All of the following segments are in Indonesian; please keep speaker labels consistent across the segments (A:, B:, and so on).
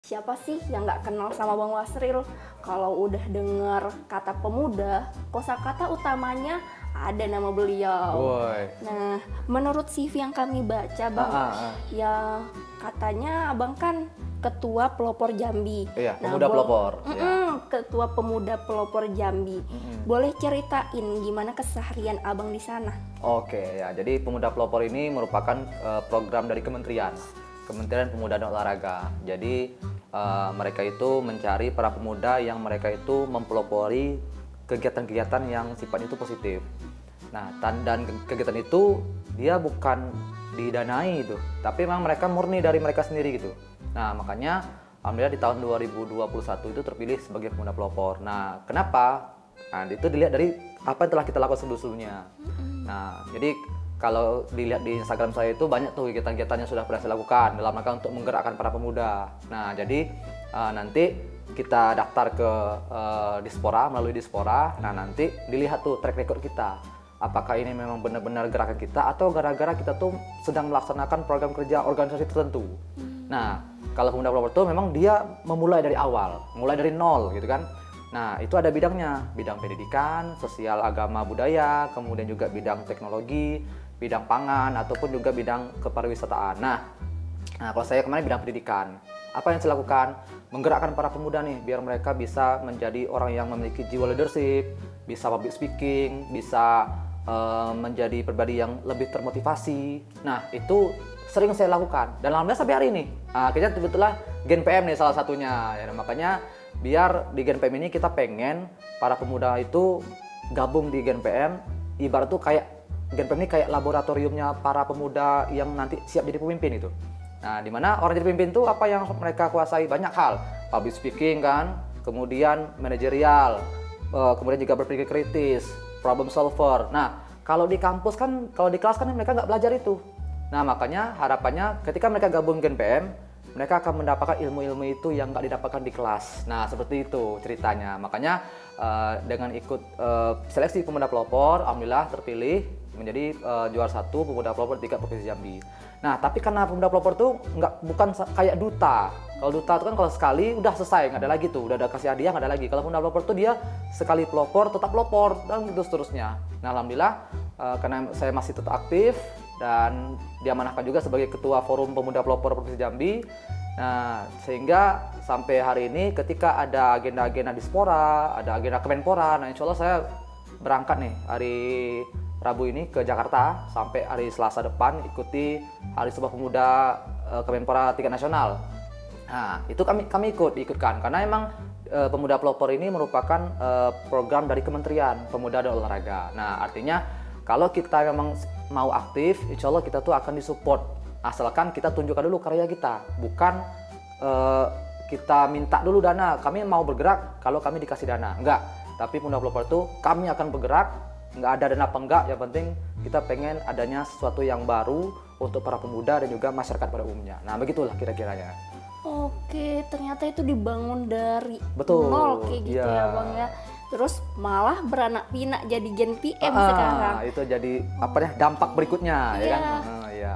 A: Siapa sih yang nggak kenal sama Bang Wasril? Kalau udah dengar kata pemuda, kosakata utamanya ada nama beliau.
B: Woi.
A: Nah, menurut CV yang kami baca, Bang, ya katanya Abang kan ketua pelopor Jambi.
B: Iya, pemuda pelopor.
A: Ketua pemuda pelopor Jambi. Boleh ceritain gimana keseharian Abang di sana?
B: Oke, ya. Jadi pemuda pelopor ini merupakan program dari Kementerian Pemuda dan Olahraga. Jadi mereka itu mencari para pemuda yang mereka itu mempelopori kegiatan-kegiatan yang sifatnya itu positif. Nah, dan kegiatan itu dia bukan didanai itu, tapi memang mereka murni dari mereka sendiri gitu. Nah, makanya alhamdulillah di tahun 2021 itu terpilih sebagai pemuda pelopor. Nah, kenapa? Nah, itu dilihat dari apa yang telah kita lakukan sebelumnya. Nah, jadi kalau dilihat di Instagram saya itu banyak tuh kegiatan-kegiatan yang sudah pernah saya lakukan dalam rangka untuk menggerakkan para pemuda. Nah, jadi nanti kita daftar ke Dispora, melalui Dispora. Nah, nanti dilihat tuh track record kita. Apakah ini memang benar-benar gerakan kita atau gara-gara kita tuh sedang melaksanakan program kerja organisasi tertentu. Nah, kalau pemuda pelopor itu memang dia memulai dari awal, mulai dari nol gitu kan. Nah, itu ada bidangnya, bidang pendidikan, sosial, agama, budaya, kemudian juga bidang teknologi, bidang pangan, ataupun juga bidang kepariwisataan. Nah, kalau saya kemarin bidang pendidikan. Apa yang saya lakukan? Menggerakkan para pemuda nih, biar mereka bisa menjadi orang yang memiliki jiwa leadership, bisa public speaking, bisa menjadi pribadi yang lebih termotivasi. Nah, itu sering saya lakukan. Dan alhamdulillah sampai hari ini. Kita kebetulan Gen PM nih salah satunya. Ya, makanya biar di Gen PM ini kita pengen para pemuda itu gabung di Gen PM. Ibarat tuh kayak Gen PM ini kayak laboratoriumnya para pemuda yang nanti siap jadi pemimpin itu. Nah, dimana orang jadi pemimpin itu apa yang mereka kuasai? Banyak hal. Public speaking kan, kemudian manajerial, kemudian juga berpikir kritis, problem solver. Nah, kalau di kampus kan, kalau di kelas kan mereka nggak belajar itu. Nah, makanya harapannya ketika mereka gabung Gen PM, mereka akan mendapatkan ilmu-ilmu itu yang nggak didapatkan di kelas. Nah, seperti itu ceritanya. Makanya dengan ikut seleksi pemuda pelopor, alhamdulillah terpilih menjadi juara 1 pemuda pelopor di tingkat provinsi Jambi. Nah, tapi karena pemuda pelopor itu bukan kayak duta. Kalau duta itu kan kalau sekali udah selesai, nggak ada lagi tuh, udah ada kasih hadiah nggak ada lagi. Kalau pemuda pelopor itu dia sekali pelopor tetap pelopor dan gitu seterusnya. Nah, alhamdulillah karena saya masih tetap aktif dan diamanahkan juga sebagai ketua forum pemuda pelopor provinsi Jambi. Nah, sehingga sampai hari ini ketika ada agenda-agenda Dispora, ada agenda Kemenpora, nah insya Allah saya berangkat nih hari Rabu ini ke Jakarta sampai hari Selasa depan ikuti Hari Sumpah Pemuda Kemenpora tingkat nasional. Nah, itu kami ikutkan karena emang pemuda pelopor ini merupakan program dari Kementerian Pemuda dan Olahraga. Nah, artinya kalau kita memang mau aktif, insya Allah kita tuh akan disupport. Asalkan kita tunjukkan dulu karya kita, bukan kita minta dulu dana. Kami mau bergerak kalau kami dikasih dana, enggak. Tapi pemuda pelopor itu kami akan bergerak, nggak ada dana apa enggak. Yang penting kita pengen adanya sesuatu yang baru untuk para pemuda dan juga masyarakat pada umumnya. Nah, begitulah kira-kiranya.
A: Oke, ternyata itu dibangun dari
B: Betul,
A: nol kayak gitu ya Bang ya. Terus malah beranak pinak jadi Gen PM sekarang.
B: Itu jadi apa ya, dampak berikutnya ya kan. Iya.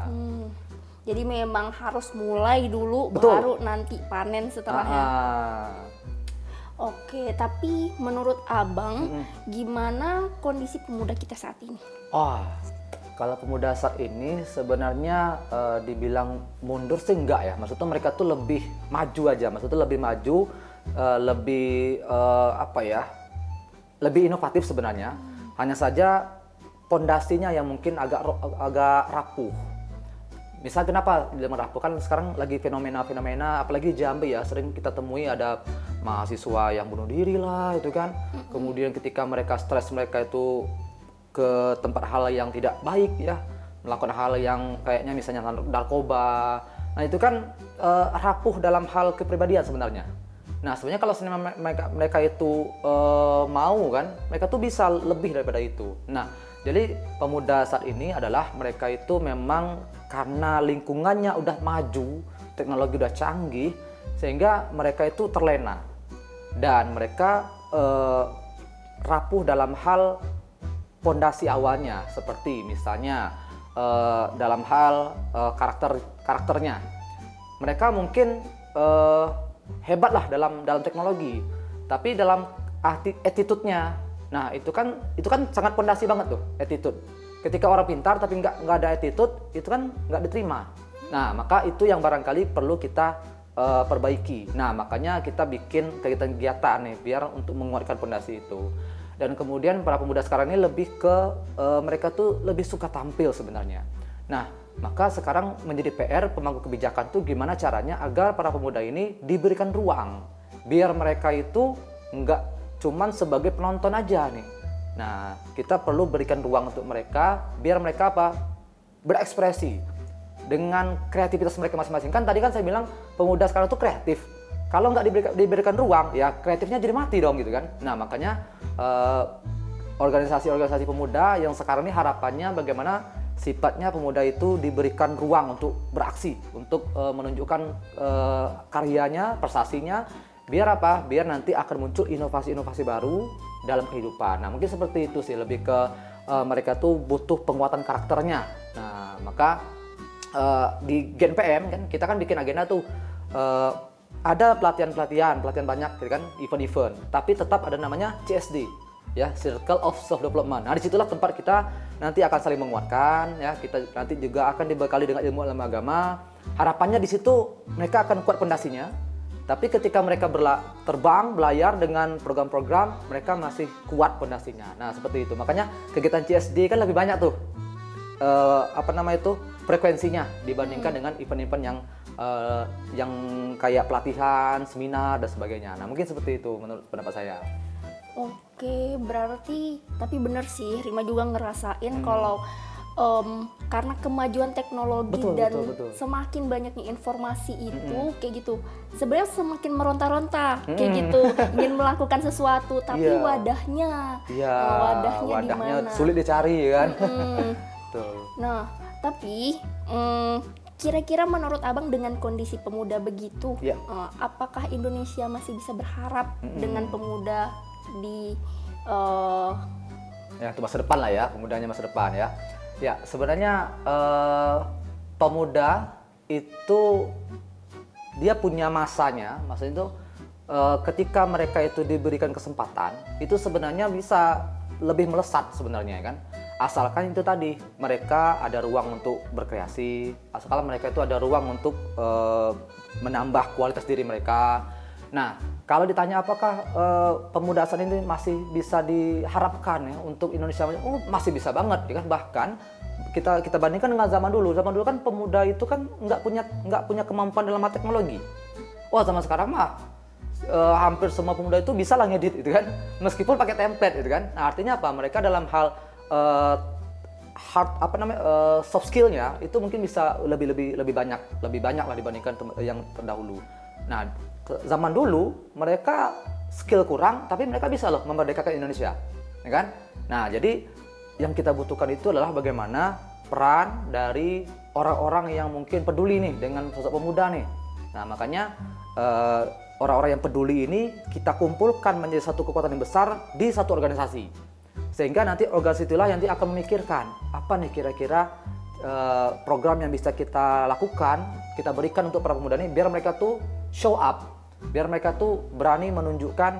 A: Jadi memang harus mulai dulu.
B: Betul.
A: Baru nanti panen setelahnya. Oke, tapi menurut Abang gimana kondisi pemuda kita saat ini?
B: Kalau pemuda saat ini sebenarnya dibilang mundur sih enggak ya. Maksudnya mereka tuh lebih maju aja. Maksudnya lebih maju, lebih lebih inovatif sebenarnya. Hanya saja pondasinya yang mungkin agak rapuh. Misal kenapa dibilang rapuh? Kan sekarang lagi fenomena-fenomena, apalagi Jambi ya, sering kita temui ada mahasiswa yang bunuh diri lah itu kan. Kemudian ketika mereka stres, mereka itu ke tempat hal yang tidak baik ya, melakukan hal yang kayaknya misalnya narkoba. Nah, itu kan rapuh dalam hal kepribadian sebenarnya. Nah, sebenarnya kalau mereka itu mau kan, mereka tuh bisa lebih daripada itu. Nah, jadi pemuda saat ini adalah mereka itu memang karena lingkungannya udah maju, teknologi udah canggih, sehingga mereka itu terlena dan mereka rapuh dalam hal pondasi awalnya, seperti misalnya dalam hal karakternya. Mereka mungkin hebat lah dalam teknologi, tapi dalam attitude-nya, nah itu kan sangat pondasi banget tuh attitude. Ketika orang pintar tapi nggak ada attitude, itu kan nggak diterima. Nah maka itu yang barangkali perlu kita perbaiki. Nah makanya kita bikin kegiatan-kegiatan nih biar untuk menguatkan pondasi itu. Dan kemudian para pemuda sekarang ini lebih ke mereka tuh lebih suka tampil sebenarnya. Nah maka sekarang menjadi PR pemangku kebijakan tuh gimana caranya agar para pemuda ini diberikan ruang biar mereka itu nggak cuman sebagai penonton aja nih. Nah kita perlu berikan ruang untuk mereka biar mereka berekspresi dengan kreativitas mereka masing-masing. Kan tadi kan saya bilang pemuda sekarang tuh kreatif. Kalau nggak diberikan ruang, ya kreatifnya jadi mati dong gitu kan. Nah makanya organisasi-organisasi pemuda yang sekarang ini harapannya bagaimana sifatnya pemuda itu diberikan ruang untuk beraksi, untuk menunjukkan karyanya, prestasinya, biar apa? Biar nanti akan muncul inovasi-inovasi baru dalam kehidupan. Nah mungkin seperti itu sih, lebih ke mereka tuh butuh penguatan karakternya. Nah maka di Gen PM kan kita kan bikin agenda tuh ada pelatihan banyak gitu kan, event-event, tapi tetap ada namanya CSD. Ya, Circle of Self Development. Nah, disitulah tempat kita nanti akan saling menguatkan. Ya, kita nanti juga akan dibekali dengan ilmu agama. Harapannya di situ mereka akan kuat pondasinya. Tapi ketika mereka terbang, belayar dengan program-program, mereka masih kuat pondasinya. Nah, seperti itu. Makanya kegiatan CSD kan lebih banyak tuh frekuensinya dibandingkan dengan event-event yang kayak pelatihan, seminar dan sebagainya. Nah, mungkin seperti itu menurut pendapat saya.
A: Oke, berarti tapi benar sih, Rima juga ngerasain kalau karena kemajuan teknologi betul. Semakin banyaknya informasi itu kayak gitu, sebenarnya semakin meronta-ronta kayak gitu, ingin melakukan sesuatu tapi wadahnya di mana
B: sulit dicari kan.
A: Nah, tapi kira-kira menurut Abang dengan kondisi pemuda begitu, apakah Indonesia masih bisa berharap dengan pemuda di
B: itu masa depan lah ya, pemudanya masa depan ya. Ya sebenarnya pemuda itu dia punya masanya itu ketika mereka itu diberikan kesempatan itu sebenarnya bisa lebih melesat sebenarnya kan. Asalkan itu tadi mereka ada ruang untuk berkreasi, asalkan mereka itu ada ruang untuk menambah kualitas diri mereka. Nah, kalau ditanya apakah pemuda saat ini masih bisa diharapkan ya untuk Indonesia, masih bisa banget ya kan. Bahkan kita bandingkan dengan zaman dulu kan pemuda itu kan nggak punya kemampuan dalam teknologi. Wah, zaman sekarang mah hampir semua pemuda itu bisa lah ngedit itu kan, meskipun pakai template itu kan. Nah, artinya apa? Mereka dalam hal soft skillnya itu mungkin bisa lebih banyak lah dibandingkan yang terdahulu. Nah, zaman dulu mereka skill kurang tapi mereka bisa loh memerdekakan Indonesia, ya kan? Nah, jadi yang kita butuhkan itu adalah bagaimana peran dari orang-orang yang mungkin peduli nih dengan sosok pemuda nih. Nah, makanya orang-orang yang peduli ini kita kumpulkan menjadi satu kekuatan yang besar di satu organisasi. Sehingga nanti organisasi itulah yang nanti akan memikirkan apa nih kira-kira program yang bisa kita lakukan, kita berikan untuk para pemuda ini biar mereka tuh show up, biar mereka tuh berani menunjukkan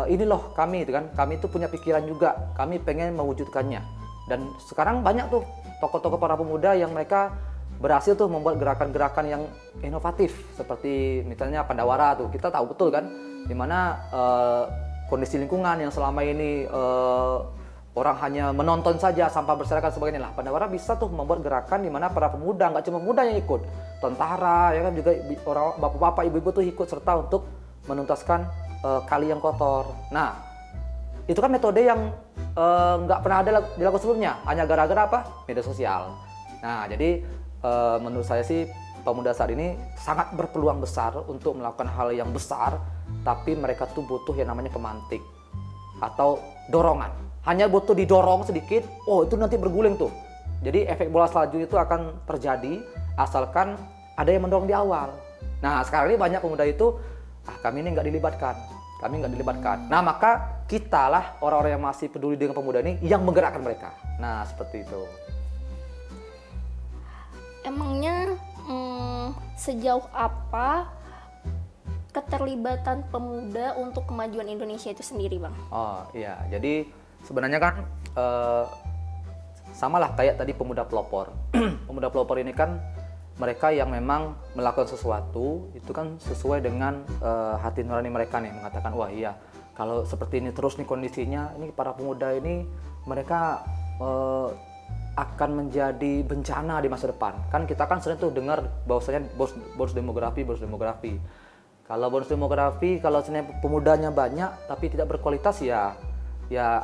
B: ini loh kami itu kan, kami tuh punya pikiran juga, kami pengen mewujudkannya. Dan sekarang banyak tuh tokoh-tokoh para pemuda yang mereka berhasil tuh membuat gerakan-gerakan yang inovatif seperti misalnya Pandawara tuh, kita tahu betul kan dimana kondisi lingkungan yang selama ini orang hanya menonton saja sampah berserakan sebagainya lah. Pandawara bisa tuh membuat gerakan di mana para pemuda, nggak cuma pemuda yang ikut, tentara ya kan juga orang bapak-bapak ibu-ibu tuh ikut serta untuk menuntaskan kali yang kotor. Nah, itu kan metode yang nggak pernah ada dilakukan sebelumnya, hanya gara-gara apa? Media sosial. Nah, jadi menurut saya sih pemuda saat ini sangat berpeluang besar untuk melakukan hal yang besar, tapi mereka tuh butuh yang namanya pemantik atau dorongan. Hanya butuh didorong sedikit, itu nanti berguling tuh. Jadi efek bola salju itu akan terjadi asalkan ada yang mendorong di awal. Nah, sekarang ini banyak pemuda itu, kami ini nggak dilibatkan. Nah, maka kitalah orang-orang yang masih peduli dengan pemuda ini yang menggerakkan mereka. Nah, seperti itu.
A: Emangnya sejauh apa keterlibatan pemuda untuk kemajuan Indonesia itu sendiri, Bang?
B: Oh iya, jadi sebenarnya kan samalah kayak tadi pemuda pelopor. Pemuda pelopor ini kan mereka yang memang melakukan sesuatu itu kan sesuai dengan hati nurani mereka nih, mengatakan wah iya kalau seperti ini terus nih kondisinya, ini para pemuda ini mereka akan menjadi bencana di masa depan. Kan kita kan sering tuh dengar bahwasanya bonus demografi. Kalau bonus demografi, kalau sebenarnya pemudanya banyak tapi tidak berkualitas ya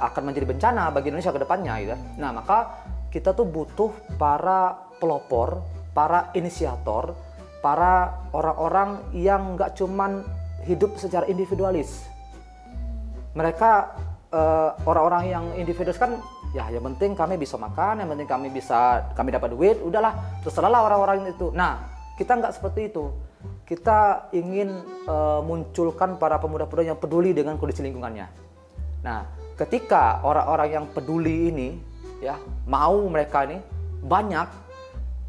B: akan menjadi bencana bagi Indonesia ke depannya gitu. Nah, maka kita tuh butuh para pelopor, para inisiator, para orang-orang yang nggak cuman hidup secara individualis. Mereka orang-orang yang individualis kan ya yang penting kami bisa makan, yang penting kami dapat duit, udahlah terserahlah orang-orang itu. Nah, kita nggak seperti itu. Kita ingin munculkan para pemuda-pemuda yang peduli dengan kondisi lingkungannya. Nah, ketika orang-orang yang peduli ini ya mau mereka ini banyak,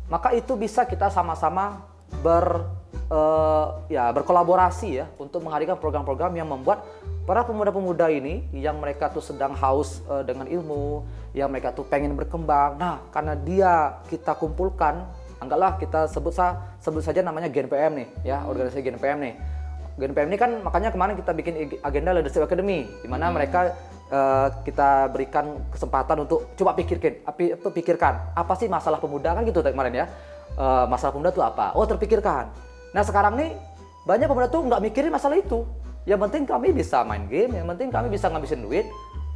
B: maka itu bisa kita sama-sama berkolaborasi ya untuk menghadirkan program-program yang membuat para pemuda-pemuda ini yang mereka tuh sedang haus dengan ilmu, yang mereka tuh pengen berkembang. Nah, karena dia kita kumpulkan, anggaplah kita sebut saja namanya GNPM nih, ya organisasi GNPM nih. GNPM ini kan makanya kemarin kita bikin agenda Leadership Academy, di mana mereka kita berikan kesempatan untuk coba pikirkan apa sih masalah pemuda kan gitu kemarin ya. Masalah pemuda itu apa? Oh, terpikirkan. Nah, sekarang nih banyak pemuda tuh nggak mikirin masalah itu. Yang penting kami bisa main game, yang penting kami bisa ngabisin duit.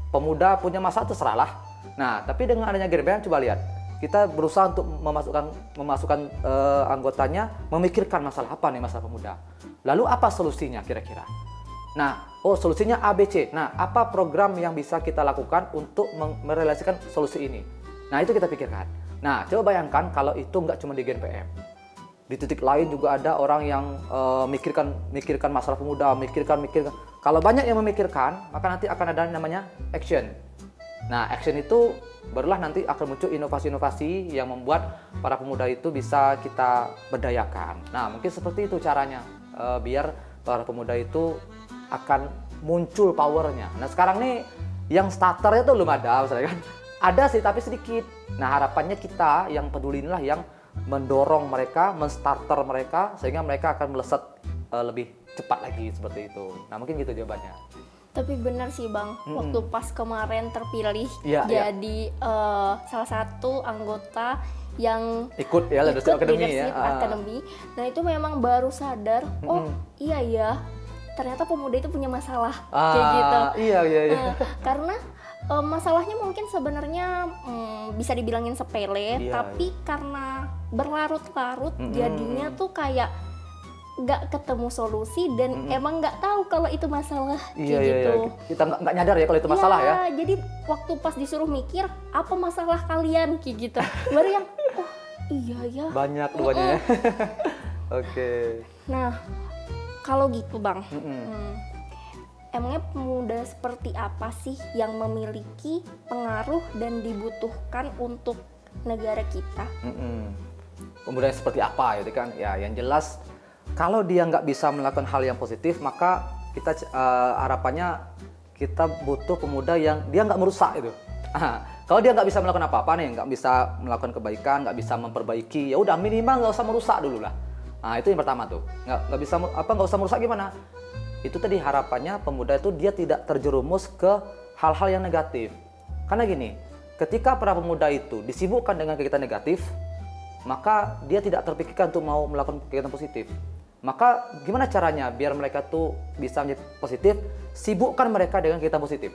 B: Pemuda punya masalah terserahlah. Nah, tapi dengan adanya GNPM coba lihat, kita berusaha untuk memasukkan anggotanya memikirkan masalah apa nih masalah pemuda. Lalu apa solusinya kira-kira? Nah, solusinya ABC. Nah, apa program yang bisa kita lakukan untuk merealisasikan solusi ini? Nah, itu kita pikirkan. Nah, coba bayangkan kalau itu nggak cuma di GNPM. Di titik lain juga ada orang yang mikirkan masalah pemuda, mikirkan. Kalau banyak yang memikirkan, maka nanti akan ada namanya action. Nah, action itu barulah nanti akan muncul inovasi-inovasi yang membuat para pemuda itu bisa kita berdayakan. Nah, mungkin seperti itu caranya biar para pemuda itu akan muncul powernya. Nah, sekarang nih yang starternya tuh belum ada, misalnya kan. Ada sih tapi sedikit. Nah, harapannya kita yang peduli inilah yang mendorong mereka, menstarter mereka sehingga mereka akan melesat lebih cepat lagi seperti itu. Nah, mungkin gitu jawabannya.
A: Tapi benar sih, Bang, waktu pas kemarin terpilih
B: ya,
A: jadi salah satu anggota yang
B: ikut ya Leadership Academy ya.
A: Academy. Nah, itu memang baru sadar, oh iya ya, ternyata pemuda itu punya masalah kayak gitu.
B: Iya.
A: Nah, karena masalahnya mungkin sebenarnya bisa dibilangin sepele, tapi karena berlarut-larut jadinya tuh kayak nggak ketemu solusi dan emang nggak tahu kalau itu masalah kayak gitu.
B: Kita nggak nyadar ya kalau itu masalah ya.
A: Jadi waktu pas disuruh mikir apa masalah kalian kayak gitu, baru yang oh iya ya.
B: Banyak duanya ya. Oke.
A: Nah, kalau gitu Bang, emangnya pemuda seperti apa sih yang memiliki pengaruh dan dibutuhkan untuk negara kita?
B: Pemuda seperti apa gitu kan? Ya, yang jelas kalau dia nggak bisa melakukan hal yang positif, maka kita harapannya kita butuh pemuda yang dia nggak merusak itu. Kalau dia nggak bisa melakukan apa-apa nih, nggak bisa melakukan kebaikan, nggak bisa memperbaiki, ya udah minimal nggak usah merusak dulu lah. Nah, itu yang pertama tuh. Nggak usah merusak gimana? Itu tadi harapannya pemuda itu dia tidak terjerumus ke hal-hal yang negatif. Karena gini, ketika para pemuda itu disibukkan dengan kegiatan negatif, maka dia tidak terpikirkan untuk mau melakukan kegiatan positif. Maka gimana caranya biar mereka tuh bisa menjadi positif? Sibukkan mereka dengan kegiatan positif.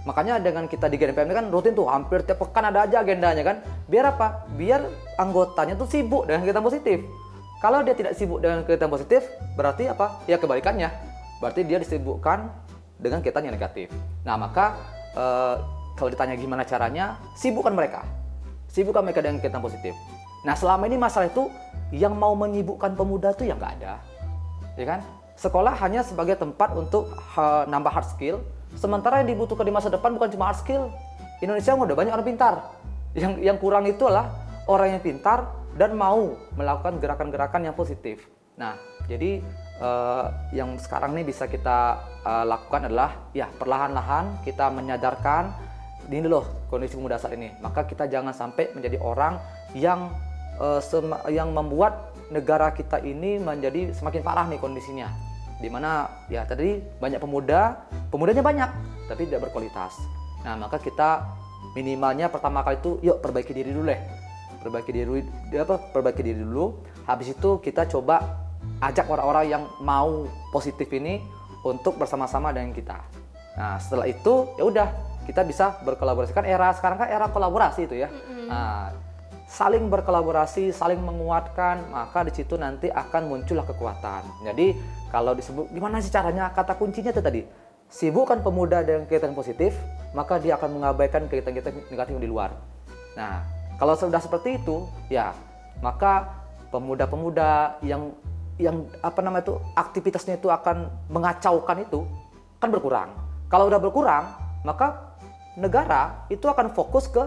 B: Makanya dengan kita di GNPM ini kan rutin tuh, hampir tiap pekan ada aja agendanya kan. Biar apa? Biar anggotanya tuh sibuk dengan kegiatan positif. Kalau dia tidak sibuk dengan kegiatan positif, berarti apa? Ya kebalikannya. Berarti dia disibukkan dengan kegiatan yang negatif. Nah, maka kalau ditanya gimana caranya, sibukkan mereka. Sibukkan mereka dengan kegiatan positif. Nah, selama ini masalah itu yang mau menyibukkan pemuda itu yang nggak ada, ya kan? Sekolah hanya sebagai tempat untuk nambah hard skill, sementara yang dibutuhkan di masa depan bukan cuma hard skill. Indonesia udah banyak orang pintar. Yang kurang itu adalah orang yang pintar dan mau melakukan gerakan-gerakan yang positif. Nah, jadi yang sekarang nih bisa kita lakukan adalah ya perlahan-lahan kita menyadarkan ini loh kondisi pemuda saat ini. Maka kita jangan sampai menjadi orang yang membuat negara kita ini menjadi semakin parah nih kondisinya. Dimana ya tadi banyak pemudanya banyak tapi tidak berkualitas. Nah maka kita minimalnya pertama kali itu yuk perbaiki diri dulu deh. Perbaiki diri dulu. Habis itu kita coba ajak orang-orang yang mau positif ini untuk bersama-sama dengan kita. Nah setelah itu ya udah kita bisa berkolaborasi. Kan sekarang kan era kolaborasi itu ya. Nah, saling berkolaborasi, saling menguatkan, maka di situ nanti akan muncullah kekuatan. Jadi kalau disebut gimana sih caranya? Kata kuncinya itu tadi, sibukkan pemuda dengan kegiatan positif, maka dia akan mengabaikan kegiatan-kegiatan negatif di luar. Nah, kalau sudah seperti itu, ya maka pemuda-pemuda yang aktivitasnya itu akan mengacaukan itu kan berkurang. Kalau udah berkurang, maka negara itu akan fokus ke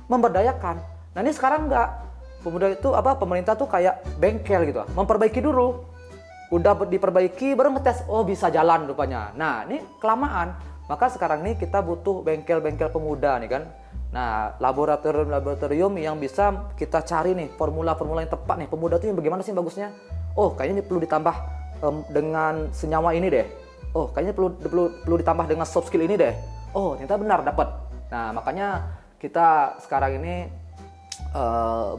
B: memberdayakan. Nah ini sekarang enggak, pemerintah tuh kayak bengkel gitu, memperbaiki dulu, udah diperbaiki baru ngetes, oh bisa jalan rupanya. Nah ini kelamaan, maka sekarang nih kita butuh bengkel-bengkel pemuda nih kan. Nah laboratorium yang bisa kita cari nih formula-formula yang tepat nih, pemuda tuh yang bagaimana sih bagusnya. Oh kayaknya ini perlu ditambah dengan senyawa ini deh. Oh kayaknya perlu ditambah dengan soft skill ini deh. Oh ternyata benar dapat. Nah makanya kita sekarang ini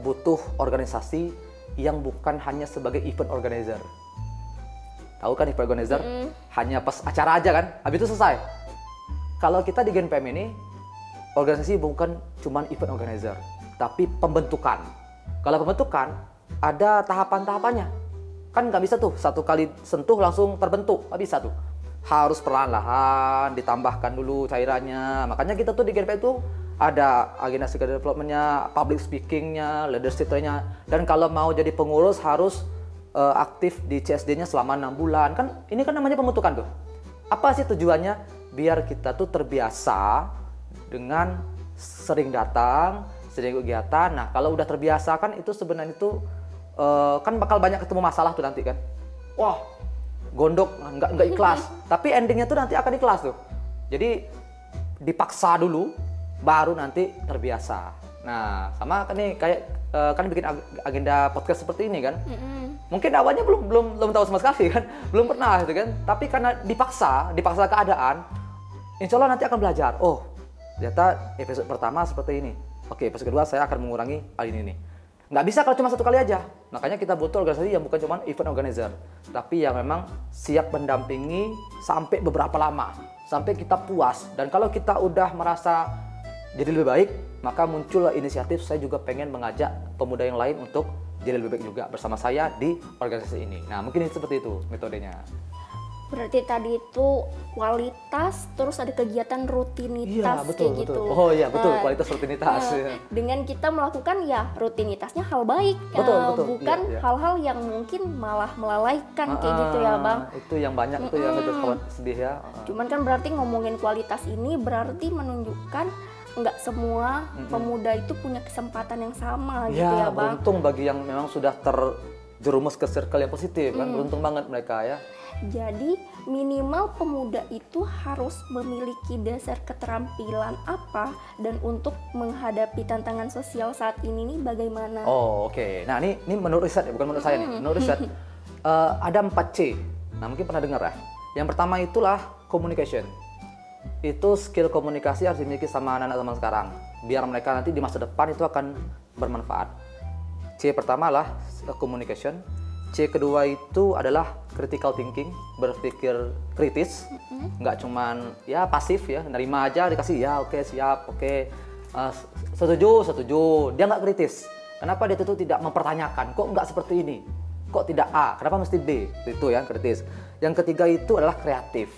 B: butuh organisasi yang bukan hanya sebagai event organizer. Tahu kan event organizer? Hanya pas acara aja kan, habis itu selesai. Kalau kita di GenPM ini, organisasi bukan cuma event organizer, tapi pembentukan. Kalau pembentukan, ada tahapan-tahapannya. Kan nggak bisa tuh, satu kali sentuh langsung terbentuk, nggak bisa tuh. Harus perlahan-lahan, ditambahkan dulu cairannya. Makanya kita tuh di GenPM itu ada agenda skill development-nya, public speaking-nya, leadership-nya, dan kalau mau jadi pengurus harus aktif di CSD-nya selama 6 bulan. Kan ini kan namanya pembentukan tuh. Apa sih tujuannya? Biar kita tuh terbiasa dengan sering datang, sering kegiatan. Nah, kalau udah terbiasa kan itu sebenarnya itu kan bakal banyak ketemu masalah tuh nanti kan. Wah, gondok nggak ikhlas. Tapi endingnya tuh nanti akan ikhlas tuh. Jadi dipaksa dulu baru nanti terbiasa. Nah, sama kan nih kayak kan bikin agenda podcast seperti ini kan. Mungkin awalnya belum tahu sama sekali kan, belum pernah gitu kan. Tapi karena dipaksa keadaan, insya Allah nanti akan belajar. Oh, ternyata episode pertama seperti ini. Oke, episode kedua saya akan mengurangi hal ini nih. Nggak bisa kalau cuma satu kali aja. Makanya kita butuh organisasi yang bukan cuma event organizer, tapi yang memang siap mendampingi sampai beberapa lama, sampai kita puas. Dan kalau kita udah merasa jadi lebih baik, maka muncul inisiatif saya juga pengen mengajak pemuda yang lain untuk jadi lebih baik juga bersama saya di organisasi ini. Nah mungkin seperti itu metodenya.
A: Berarti tadi itu kualitas, terus ada kegiatan rutinitas,
B: iya, betul,
A: kayak
B: betul.
A: gitu.
B: Oh iya betul, kualitas rutinitas.
A: Dengan kita melakukan ya rutinitasnya hal baik,
B: betul.
A: bukan
B: iya.
A: hal-hal yang mungkin malah melalaikan kayak gitu ya Bang.
B: Itu yang banyak tuh yang itu sedih ya.
A: Cuman kan berarti ngomongin kualitas ini berarti menunjukkan nggak semua pemuda itu punya kesempatan yang sama gitu ya Bang.
B: Beruntung bagi yang memang sudah terjerumus ke circle yang positif kan, beruntung banget mereka ya.
A: Jadi minimal pemuda itu harus memiliki dasar keterampilan apa dan untuk menghadapi tantangan sosial saat ini nih bagaimana?
B: Oh oke. Nah ini menurut riset ya, bukan menurut saya nih. Menurut riset ada 4C. Nah mungkin pernah dengar ya. Yang pertama itulah communication. Itu skill komunikasi harus dimiliki sama anak-anak zaman sekarang. Biar mereka nanti di masa depan itu akan bermanfaat. C pertama lah communication. C kedua itu adalah critical thinking, berpikir kritis, nggak cuman ya pasif ya, nerima aja dikasih ya oke, siap oke, setuju, dia nggak kritis. Kenapa dia itu tidak mempertanyakan, kok nggak seperti ini, kok tidak A, kenapa mesti B, itu ya kritis. Yang ketiga itu adalah kreatif.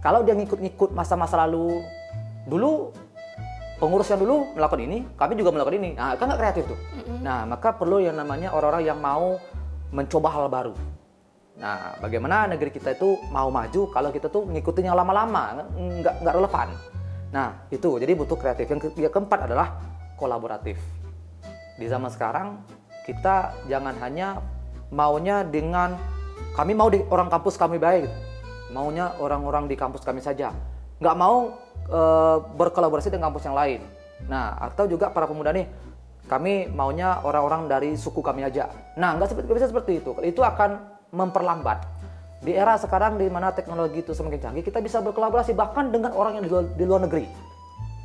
B: Kalau dia ngikut-ngikut masa-masa lalu, dulu pengurus yang dulu melakukan ini, kami juga melakukan ini, nah kan nggak kreatif tuh. Nah maka perlu yang namanya orang-orang yang mau mencoba hal baru. Nah, bagaimana negeri kita itu mau maju kalau kita tuh ngikutin yang lama-lama, nggak relevan. Nah, itu jadi butuh kreatif. Yang keempat adalah kolaboratif. Di zaman sekarang kita jangan hanya maunya dengan Kami mau orang kampus kami baik, gitu. Maunya orang-orang di kampus kami saja, nggak mau berkolaborasi dengan kampus yang lain. Nah, atau juga para pemuda nih, kami maunya orang-orang dari suku kami aja. Nah, nggak bisa seperti itu. Itu akan memperlambat. Di era sekarang di mana teknologi itu semakin canggih, kita bisa berkolaborasi bahkan dengan orang yang di luar negeri.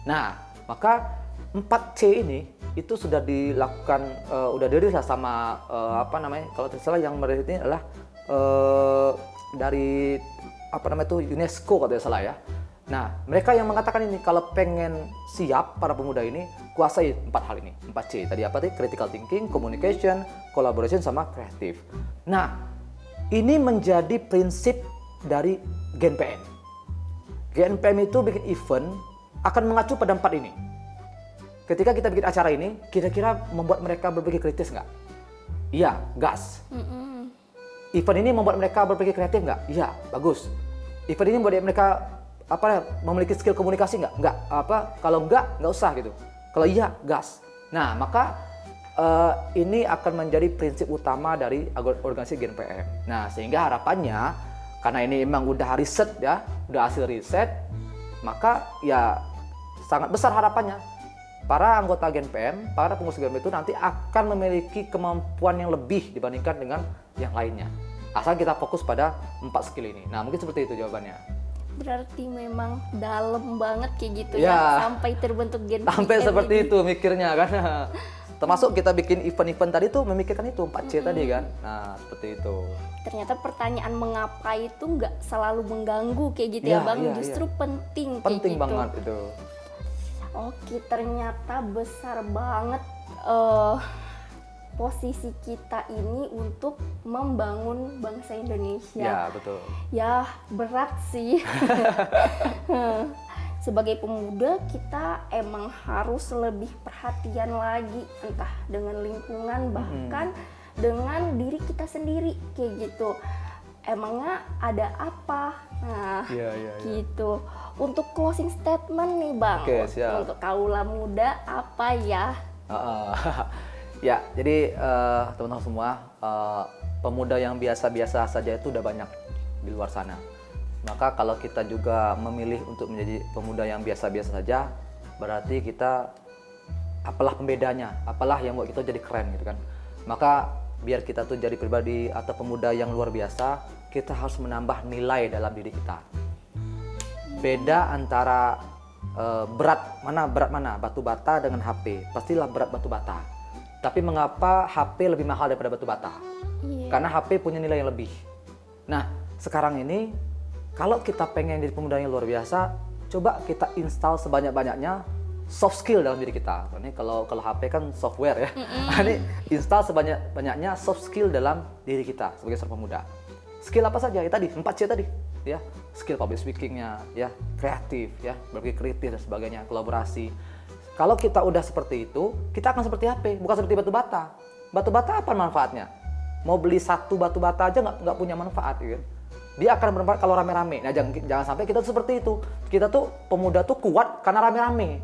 B: Nah, maka 4C ini itu sudah dilakukan, udah dirilis sama kalau tidak salah yang merilis ini adalah dari UNESCO kalau tidak salah ya. Nah, mereka yang mengatakan ini kalau pengen siap para pemuda ini kuasai 4 hal ini, 4C. Tadi apa tadi? Critical thinking, communication, collaboration, sama kreatif. Nah, ini menjadi prinsip dari GNPM. GNPM itu bikin event akan mengacu pada 4 ini. Ketika kita bikin acara ini, kira-kira membuat mereka berpikir kritis nggak? Iya, gas. Event ini membuat mereka berpikir kreatif nggak? Iya, bagus. Event ini membuat mereka memiliki skill komunikasi nggak? Nggak. Kalau nggak usah gitu. Kalau iya, gas. Nah, maka ini akan menjadi prinsip utama dari organisasi GNPM. Nah, sehingga harapannya, karena ini memang udah riset ya, udah hasil riset, maka ya sangat besar harapannya para anggota GNPM, para pengurus GNPM itu nanti akan memiliki kemampuan yang lebih dibandingkan dengan yang lainnya. Asal kita fokus pada 4 skill ini. Nah, mungkin seperti itu jawabannya.
A: Berarti memang dalam banget kayak gitu ya, sampai terbentuk GNPM.
B: Sampai seperti itu mikirnya kan. Termasuk kita bikin event-event tadi tuh memikirkan itu 4C tadi kan. Nah, seperti itu.
A: Ternyata pertanyaan mengapa itu nggak selalu mengganggu kayak gitu ya Bang, justru penting kayak gitu.
B: Banget itu.
A: Oke, ternyata besar banget posisi kita ini untuk membangun bangsa Indonesia.
B: Ya, betul.
A: Ya, berat sih. Sebagai pemuda kita emang harus lebih perhatian lagi, entah dengan lingkungan bahkan dengan diri kita sendiri kayak gitu. Emangnya ada apa? Nah, gitu. Untuk closing statement nih Bang, untuk kaula muda apa ya?
B: Ya, jadi teman-teman semua, pemuda yang biasa-biasa saja itu udah banyak di luar sana. Maka kalau kita juga memilih untuk menjadi pemuda yang biasa-biasa saja, berarti kita apalah pembedanya, apalah yang buat kita jadi keren gitu kan. Maka biar kita tuh jadi pribadi atau pemuda yang luar biasa, kita harus menambah nilai dalam diri kita. Beda antara berat mana, batu bata dengan HP. Pastilah berat batu bata. Tapi mengapa HP lebih mahal daripada batu bata? Karena HP punya nilai yang lebih. Nah, sekarang ini kalau kita pengen jadi pemuda yang luar biasa, coba kita install sebanyak-banyaknya soft skill dalam diri kita. Ini kalau HP kan software ya. Ini install sebanyak-banyaknya soft skill dalam diri kita sebagai seorang pemuda. Skill apa saja? Ya tadi 4C tadi, ya. Skill public speaking-nya, ya, kreatif, ya, berpikir kritis dan sebagainya, kolaborasi. Kalau kita udah seperti itu, kita akan seperti HP, bukan seperti batu bata. Batu bata apa manfaatnya? Mau beli satu batu bata aja nggak punya manfaat, gitu. Dia akan bermanfaat kalau rame-rame. Nah, jangan sampai kita tuh seperti itu. Kita tuh pemuda tuh kuat karena rame-rame.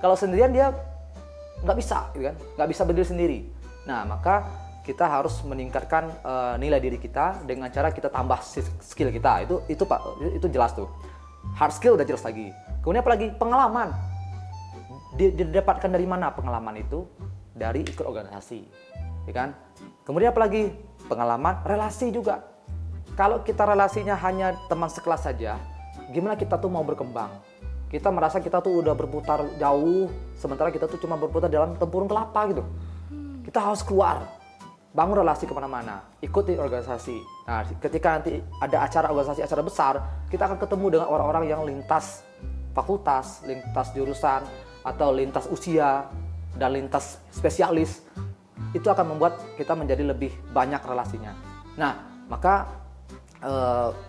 B: Kalau sendirian dia nggak bisa, gitu kan? Nggak bisa berdiri sendiri. Nah, maka kita harus meningkatkan nilai diri kita dengan cara kita tambah skill kita. Itu jelas tuh. Hard skill udah jelas lagi. Kemudian apa lagi? Pengalaman. Didapatkan dari mana pengalaman itu? Dari ikut organisasi, ya kan? Kemudian apa lagi? Pengalaman, relasi juga. Kalau kita relasinya hanya teman sekelas saja, gimana kita tuh mau berkembang? Kita merasa kita tuh udah berputar jauh, sementara kita tuh cuma berputar dalam tempurung kelapa gitu. Kita harus keluar, bangun relasi kemana-mana, ikuti organisasi. Nah, ketika nanti ada acara organisasi, acara besar, kita akan ketemu dengan orang-orang yang lintas fakultas, lintas jurusan, atau lintas usia, dan lintas spesialis. Itu akan membuat kita menjadi lebih banyak relasinya. Nah, maka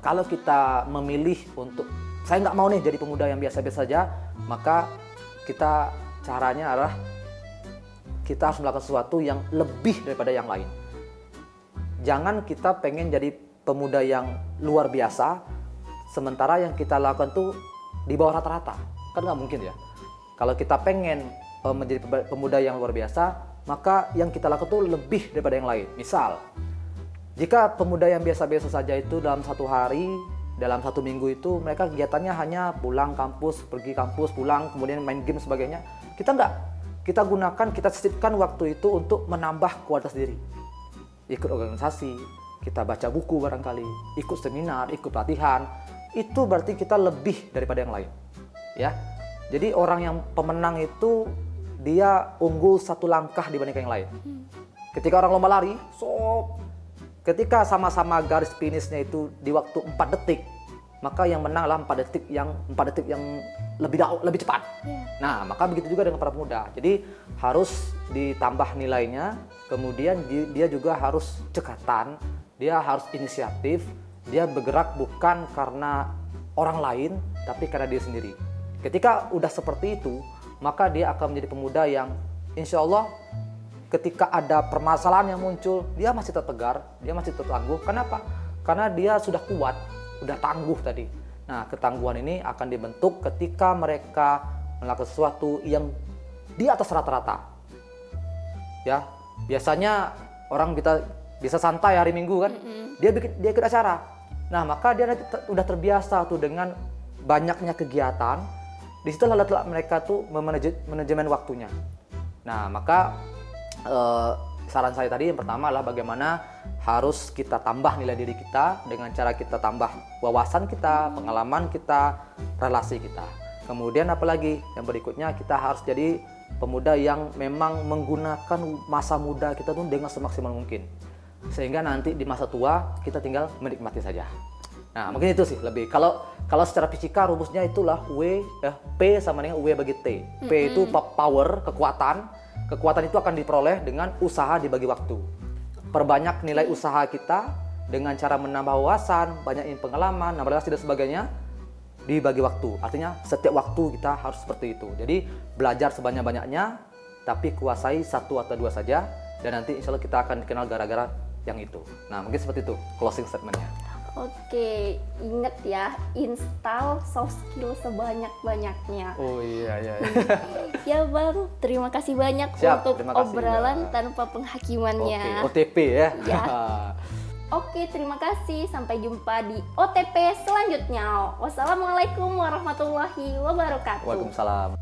B: kalau kita memilih untuk saya nggak mau nih jadi pemuda yang biasa-biasa saja, maka kita caranya adalah kita harus melakukan sesuatu yang lebih daripada yang lain. Jangan kita pengen jadi pemuda yang luar biasa, sementara yang kita lakukan tuh di bawah rata-rata. Kan nggak mungkin ya. Kalau kita pengen menjadi pemuda yang luar biasa, maka yang kita lakukan tuh lebih daripada yang lain. Misal, Jika pemuda yang biasa-biasa saja itu dalam satu hari, dalam satu minggu itu mereka kegiatannya hanya pulang kampus, pergi kampus, pulang, kemudian main game sebagainya. Kita enggak. Kita gunakan, kita sisipkan waktu itu untuk menambah kualitas diri. Ikut organisasi, kita baca buku barangkali, ikut seminar, ikut pelatihan. Itu berarti kita lebih daripada yang lain. Ya. Jadi orang yang pemenang itu dia unggul satu langkah dibandingkan yang lain. Ketika orang lomba lari, ketika sama-sama garis finishnya itu di waktu 4 detik, maka yang menang adalah 4 detik yang lebih cepat. Nah, maka begitu juga dengan para pemuda. Jadi harus ditambah nilainya, kemudian dia juga harus cekatan, dia harus inisiatif, dia bergerak bukan karena orang lain, tapi karena dia sendiri. Ketika udah seperti itu, maka dia akan menjadi pemuda yang insya Allah ketika ada permasalahan yang muncul, dia masih tetap tegar, dia masih tetap tangguh. Kenapa? Karena dia sudah kuat, sudah tangguh tadi. Nah, ketangguhan ini akan dibentuk ketika mereka melakukan sesuatu yang di atas rata-rata. Ya, biasanya orang bisa santai hari Minggu kan, dia ikut acara. Nah, maka dia udah terbiasa tuh dengan banyaknya kegiatan. Di situ mereka tuh manajemen waktunya. Nah, maka saran saya tadi yang pertama adalah bagaimana harus kita tambah nilai diri kita dengan cara kita tambah wawasan kita, pengalaman kita, relasi kita. Kemudian apalagi yang berikutnya, kita harus jadi pemuda yang memang menggunakan masa muda kita tuh dengan semaksimal mungkin. Sehingga nanti di masa tua kita tinggal menikmati saja. Nah, mungkin itu sih lebih. Kalau secara fisika rumusnya itulah P sama dengan W bagi T. P itu power, kekuatan. Kekuatan itu akan diperoleh dengan usaha dibagi waktu. Perbanyak nilai usaha kita dengan cara menambah wawasan, banyakin pengalaman, nambah relasi dan sebagainya, dibagi waktu. Artinya setiap waktu kita harus seperti itu. Jadi belajar sebanyak-banyaknya, tapi kuasai 1 atau 2 saja, dan nanti insya Allah kita akan dikenal gara-gara yang itu. Nah, mungkin seperti itu closing statement-nya.
A: Oke, inget ya, install soft skill sebanyak-banyaknya.
B: Oh iya.
A: Ya Bang, terima kasih banyak untuk obrolan tanpa penghakimannya.
B: Oke, OTP ya.
A: Oke, terima kasih. Sampai jumpa di OTP selanjutnya. Wassalamualaikum warahmatullahi wabarakatuh.
B: Waalaikumsalam.